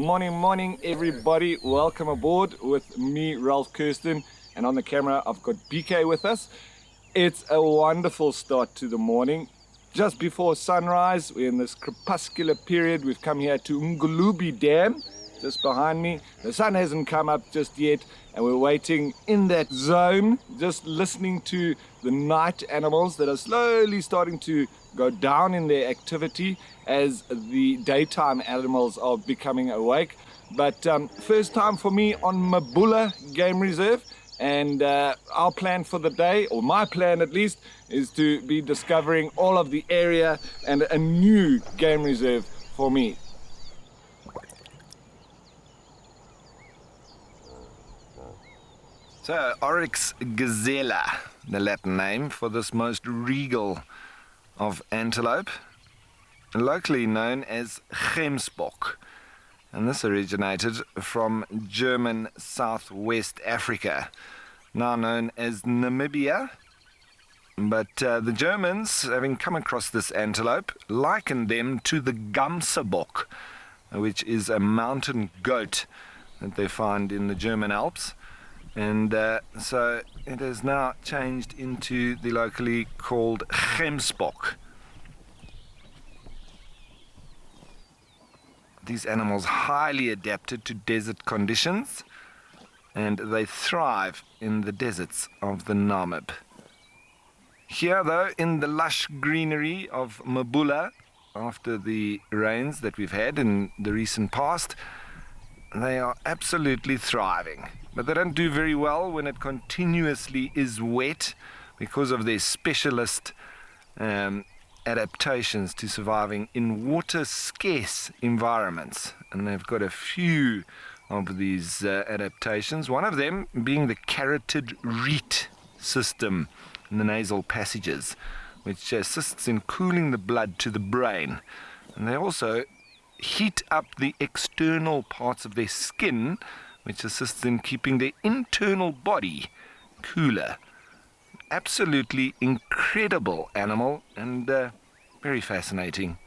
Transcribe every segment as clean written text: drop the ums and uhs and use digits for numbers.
Morning, everybody. Welcome aboard with me, Ralph Kirsten, and on the camera, I've got BK with us. It's a wonderful start to the morning. Just before sunrise, we're in this crepuscular period. We've come here to Ngulubi Dam, just behind me. The sun hasn't come up just yet, and we're waiting in that zone, just listening to the night animals that are slowly starting to go down in their activity as the daytime animals are becoming awake. But first time for me on Mabula Game Reserve, and our plan for the day, or my plan at least, is to be discovering all of the area and a new game reserve for me. So, Oryx gazella, the Latin name for this most regal of antelope, locally known as gemsbok. And this originated from German Southwest Africa, now known as Namibia. But the Germans, having come across this antelope, likened them to the gemsbok, which is a mountain goat that they find in the German Alps. And so it has now changed into the locally called gemsbok. These animals highly adapted to desert conditions, and they thrive in the deserts of the Namib. Here, though, in the lush greenery of Mabula, after the rains that we've had in the recent past, they are absolutely thriving. But they don't do very well when it continuously is wet because of their specialist adaptations to surviving in water-scarce environments. And they've got a few of these adaptations, one of them being the carotid reed system in the nasal passages, which assists in cooling the blood to the brain. And they also heat up the external parts of their skin, which assists in keeping their internal body cooler. Absolutely incredible animal, and very fascinating.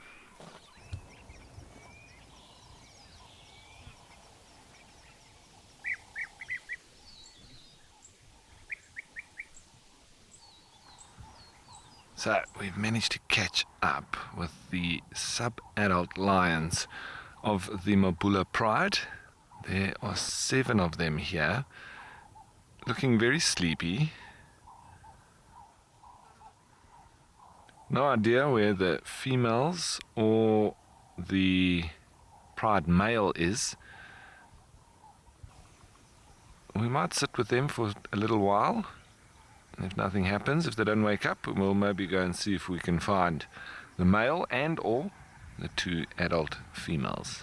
So we've managed to catch up with the sub-adult lions of the Mabula Pride. There are 7 of them here, looking very sleepy. No idea where the females or the pride male is. We might sit with them for a little while. If nothing happens, if they don't wake up, we'll maybe go and see if we can find the male and or the 2 adult females.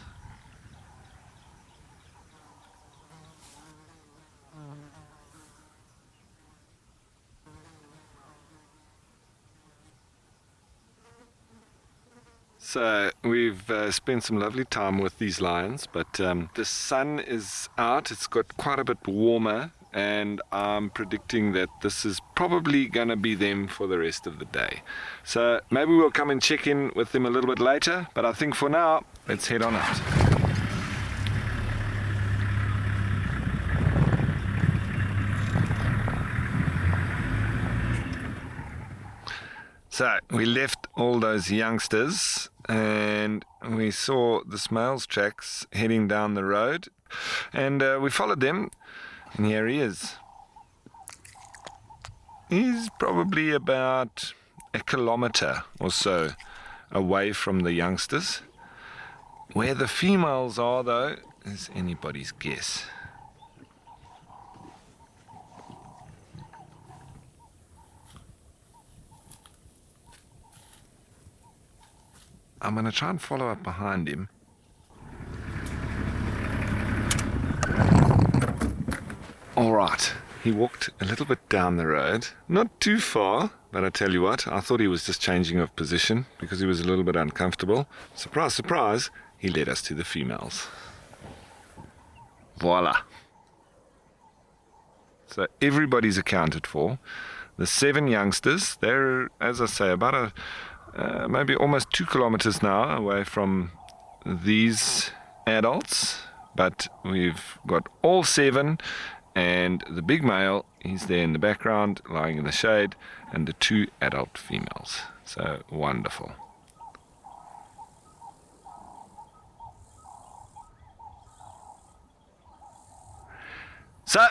So we've spent some lovely time with these lions, but the sun is out. It's got quite a bit warmer, and I'm predicting that this is probably going to be them for the rest of the day. So maybe we'll come and check in with them a little bit later, but I think for now, let's head on out. So we left all those youngsters and we saw the male's tracks heading down the road, and we followed them, and here he is. He's probably about 1 kilometer or so away from the youngsters. Where the females are, though, is anybody's guess. I'm going to try and follow up behind him. All right, he walked a little bit down the road, not too far, but I tell you what, I thought he was just changing of position because he was a little bit uncomfortable. Surprise, surprise, he led us to the females. Voila. So everybody's accounted for. The 7 youngsters, they're, as I say, about maybe almost 2 kilometers now away from these adults, but we've got all 7, and the big male, he's there in the background, lying in the shade, and the 2 adult females. So wonderful. So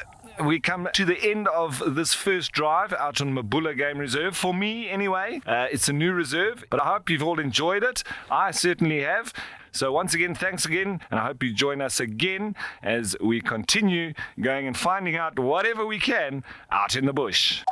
we come to the end of this first drive out on Mabula Game Reserve. For me, anyway, it's a new reserve, but I hope you've all enjoyed it. I certainly have. So once again, thanks again, and I hope you join us again as we continue going and finding out whatever we can out in the bush.